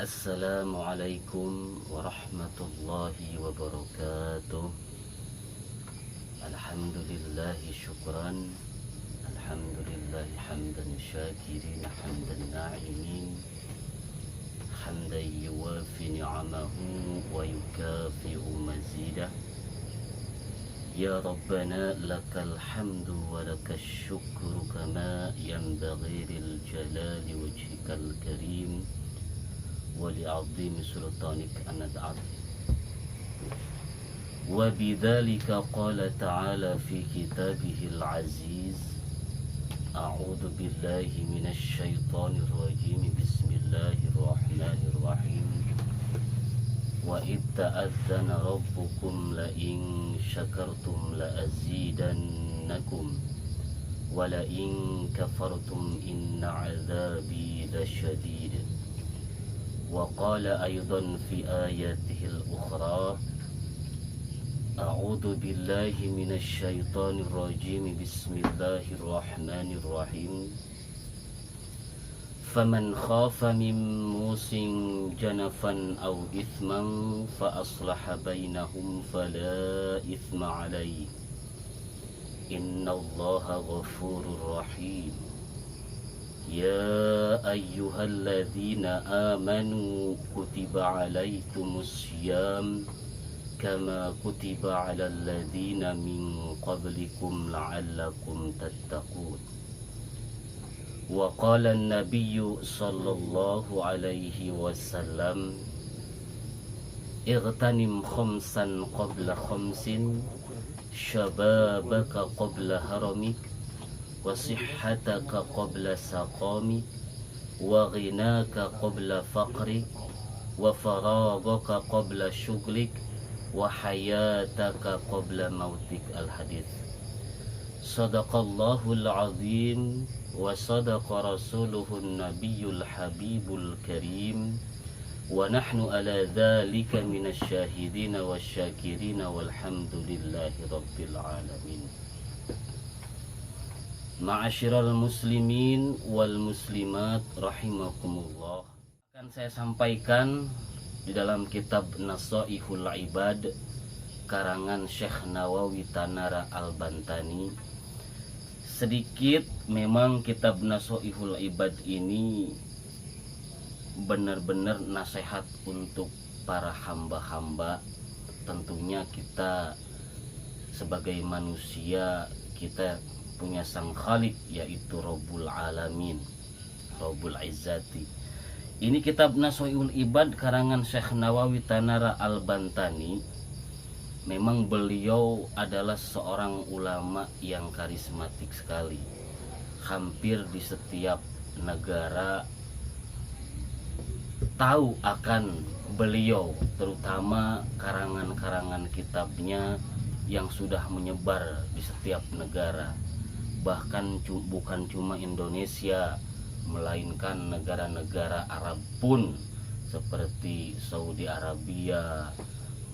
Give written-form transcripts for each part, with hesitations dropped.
Assalamualaikum warahmatullahi wabarakatuh. Alhamdulillahi syukran. Alhamdulillahi hamdan syakirin hamdan na'imin hamdan yuwafi ni'amahu wa yukafi'u mazidah. Ya Rabbana lakal hamdu wa lakal syukru kama yanbaghi lil jalali wajhikal karim ولعظيم سلطانك أن أدعى. وبذلك قال تعالى في كتابه العزيز: أعوذ بالله من الشيطان الرجيم بسم الله الرحمن الرحيم وإذ تأذن ربكم لئن شكرتم لأزيدنكم ولئن كفرتم إن عذابي لشديد. وقال أيضا في آياته الأخرى: أعوذ بالله من الشيطان الرجيم بسم الله الرحمن الرحيم فمن خاف من موص جنفا أو إثما فأصلح بينهم فلا إثم عليه إن الله غفور رحيم. يا أيها الذين آمنوا كتب عليكم الصيام كما كتب على الذين من قبلكم لعلكم تتقون. وقال النبي صلى الله عليه وسلم: اغتنم خمسا قبل خمس شبابك قبل هرمك وصحتك قبل سقامك وغناك قبل فقرك وفراغك قبل شغلك وحياتك قبل موتك. الحديث. صدق الله العظيم وصدق رسوله النبي الحبيب الكريم ونحن على ذلك من الشاهدين والشاكرين والحمد لله رب العالمين. Ma'asyiral muslimin wal muslimat rahimakumullah. Akan saya sampaikan di dalam kitab Nasaihul Ibad karangan Syekh Nawawi Tanara Al-Bantani. Sedikit memang kitab Nasaihul Ibad ini benar-benar nasihat untuk para hamba-hamba. Tentunya kita sebagai manusia, kita punya sang khalik, yaitu Rabbul Alamin, Rabbul Izzati. Ini kitab Nasaihul Ibad karangan Syekh Nawawi Tanara Al-Bantani. Memang beliau adalah seorang ulama yang karismatik sekali. Hampir di setiap negara tahu akan beliau, terutama karangan-karangan kitabnya yang sudah menyebar di setiap negara. Bahkan bukan cuma Indonesia, melainkan negara-negara Arab pun seperti Saudi Arabia,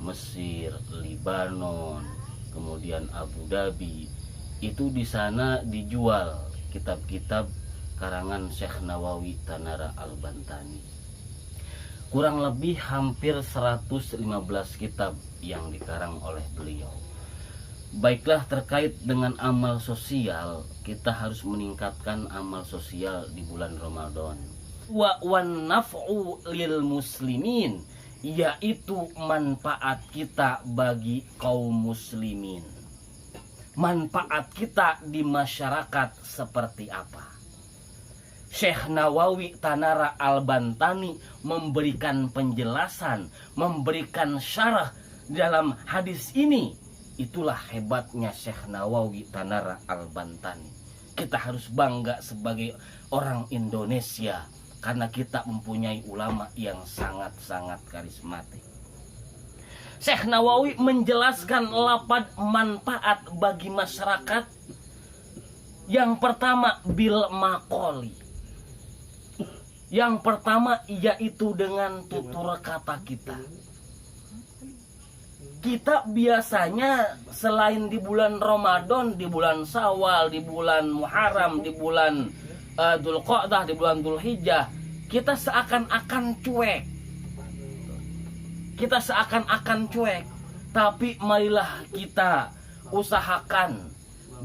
Mesir, Libanon, kemudian Abu Dhabi. Itu di sana dijual kitab-kitab karangan Syekh Nawawi Tanara Al-Bantani. Kurang lebih hampir 115 kitab yang dikarang oleh beliau. Baiklah, terkait dengan amal sosial, kita harus meningkatkan amal sosial di bulan Ramadan. Wan naf'u lil muslimin, yaitu manfaat kita bagi kaum muslimin. Manfaat kita di masyarakat seperti apa? Syekh Nawawi Tanara Al-Bantani memberikan penjelasan, memberikan syarah dalam hadis ini. Itulah hebatnya Syekh Nawawi Tanara Al-Bantani. Kita harus bangga sebagai orang Indonesia karena kita mempunyai ulama yang sangat-sangat karismatik. Syekh Nawawi menjelaskan lapad manfaat bagi masyarakat. Yang pertama, bil maqoli. Yang pertama yaitu dengan tutur kata kita. Kita biasanya selain di bulan Ramadan, di bulan Syawal, di bulan Muharram, di bulan Dzulqa'dah, di bulan Dzulhijjah, kita seakan-akan cuek. kita seakan-akan cuek. Tapi marilah kita usahakan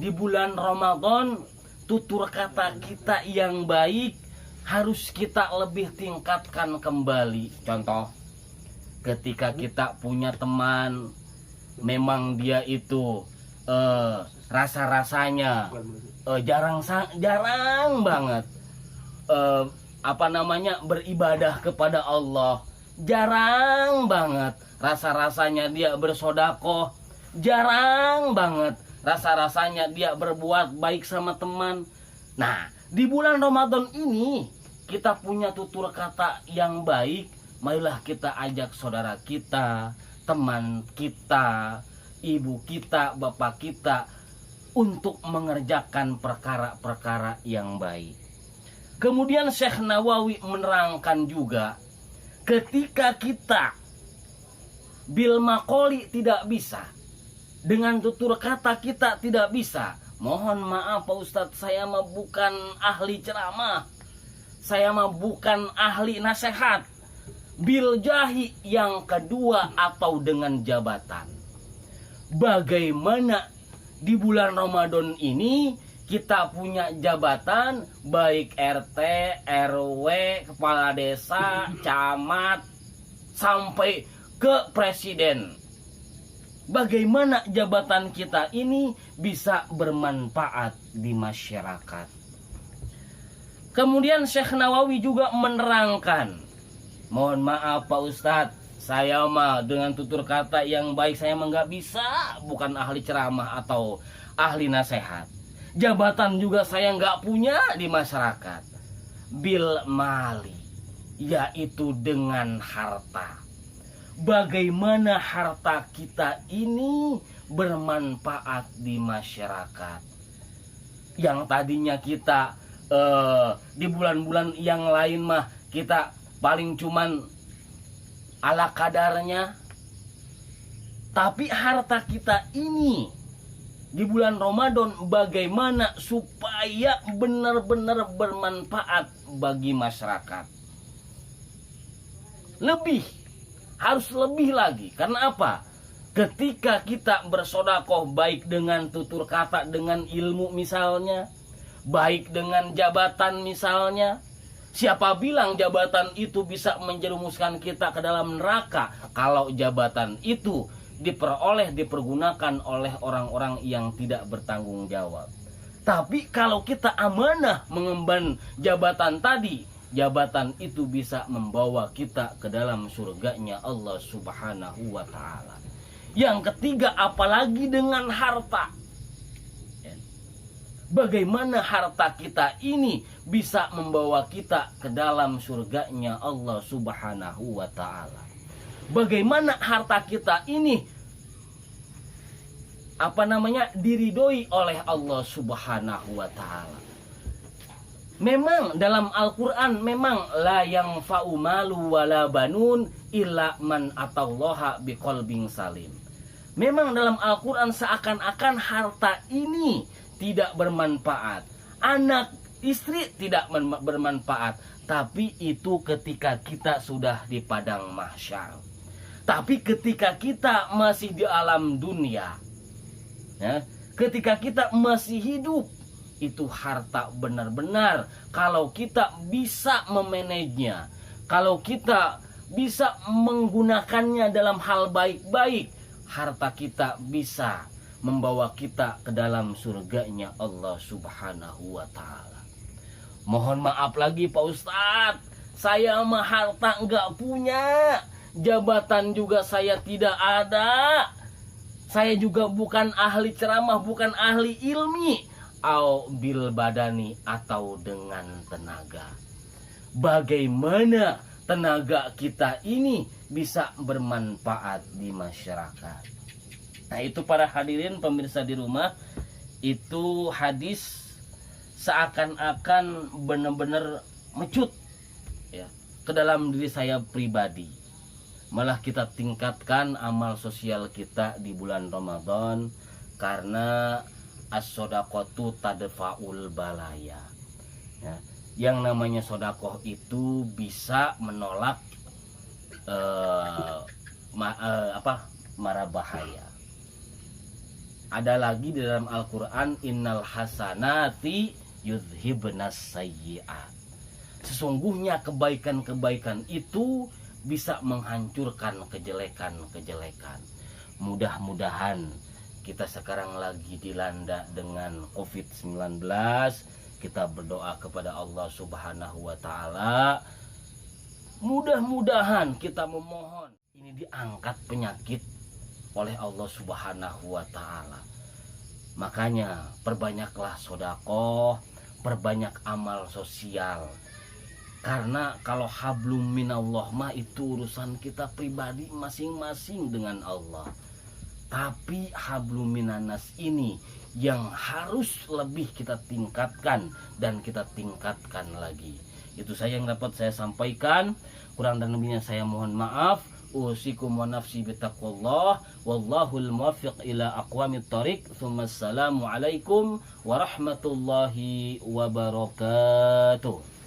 di bulan Ramadan tutur kata kita yang baik harus kita lebih tingkatkan kembali. Contoh, ketika kita punya teman memang dia itu rasa-rasanya jarang banget beribadah kepada Allah, jarang banget rasa-rasanya dia bersodakoh, jarang banget rasa-rasanya dia berbuat baik sama teman. Nah, di bulan Ramadan ini kita punya tutur kata yang baik. Marilah kita ajak saudara kita, teman kita, ibu kita, bapak kita untuk mengerjakan perkara-perkara yang baik. Kemudian Syekh Nawawi menerangkan juga, ketika kita bil maqoli tidak bisa, dengan tutur kata kita tidak bisa. Mohon maaf Pak Ustadz, saya mah bukan ahli ceramah, saya mah bukan ahli nasihat. Bil jahi yang kedua atau dengan jabatan. Bagaimana di bulan Ramadan ini kita punya jabatan baik RT, RW, kepala desa, camat, sampai ke presiden. Bagaimana jabatan kita ini bisa bermanfaat di masyarakat. Kemudian Syekh Nawawi juga menerangkan, mohon maaf Pak Ustadz, saya mah dengan tutur kata yang baik saya mah nggak bisa, bukan ahli ceramah atau ahli nasihat. Jabatan juga saya nggak punya di masyarakat. Bil mali, yaitu dengan harta. Bagaimana harta kita ini bermanfaat di masyarakat. Yang tadinya kita di bulan-bulan yang lain mah kita paling cuman ala kadarnya. Tapi harta kita ini di bulan Ramadan bagaimana supaya benar-benar bermanfaat bagi masyarakat. Harus lebih lagi. Karena apa? Ketika kita bersodakoh baik dengan tutur kata, dengan ilmu misalnya, baik dengan jabatan misalnya, siapa bilang jabatan itu bisa menjerumuskan kita ke dalam neraka kalau jabatan itu dipergunakan oleh orang-orang yang tidak bertanggung jawab. Tapi kalau kita amanah mengemban jabatan tadi, jabatan itu bisa membawa kita ke dalam surganya Allah Subhanahu wa ta'ala. Yang ketiga, apalagi dengan harta. Bagaimana harta kita ini bisa membawa kita ke dalam surganya Allah Subhanahu wa ta'ala. Bagaimana harta kita ini diridhoi oleh Allah Subhanahu wa ta'ala. Memang dalam Al-Quran memang la yang fa'umalu wala banun illa man atallaha biqalbin salim. Memang dalam Al-Quran seakan-akan harta ini tidak bermanfaat, anak istri tidak bermanfaat, tapi itu ketika kita sudah di padang mahsyar. Tapi ketika kita masih di alam dunia, ya, ketika kita masih hidup, itu harta benar-benar kalau kita bisa memanajenya, kalau kita bisa menggunakannya dalam hal baik-baik, harta kita bisa membawa kita ke dalam surganya Allah Subhanahu wa ta'ala. Mohon maaf lagi Pak Ustadz, saya mah harta enggak punya, jabatan juga saya tidak ada, saya juga bukan ahli ceramah, bukan ahli ilmi, au bil badani, atau dengan tenaga. Bagaimana tenaga kita ini bisa bermanfaat di masyarakat? Nah, itu para hadirin pemirsa di rumah, itu hadis seakan-akan benar-benar mecut ya ke dalam diri saya pribadi. Malah kita tingkatkan amal sosial kita di bulan Ramadan, karena as-sodaqatu tadfa'ul balaya. Ya, yang namanya sodakoh itu bisa menolak mara bahaya. Ada lagi di dalam Al-Qur'an, innal hasanati yudhibnas sayyi'at. Sesungguhnya kebaikan-kebaikan itu bisa menghancurkan kejelekan-kejelekan. Mudah-mudahan kita sekarang lagi dilanda dengan COVID-19. Kita berdoa kepada Allah Subhanahu wa Ta'ala. Mudah-mudahan kita memohon ini diangkat penyakit oleh Allah Subhanahu wa Ta'ala. Makanya perbanyaklah sedekah, perbanyak amal sosial. Karena kalau hablum minallah mah itu urusan kita pribadi masing-masing dengan Allah. Tapi hablum minanas ini yang harus lebih kita tingkatkan dan kita tingkatkan lagi. Itu saja yang dapat saya sampaikan. Kurang dan lebihnya saya mohon maaf. Usikum wa nafsi bitaqwallah wallahul muwaffiq ila aqwamit thoriq. Assalamualaikum warahmatullahi wabarakatuh.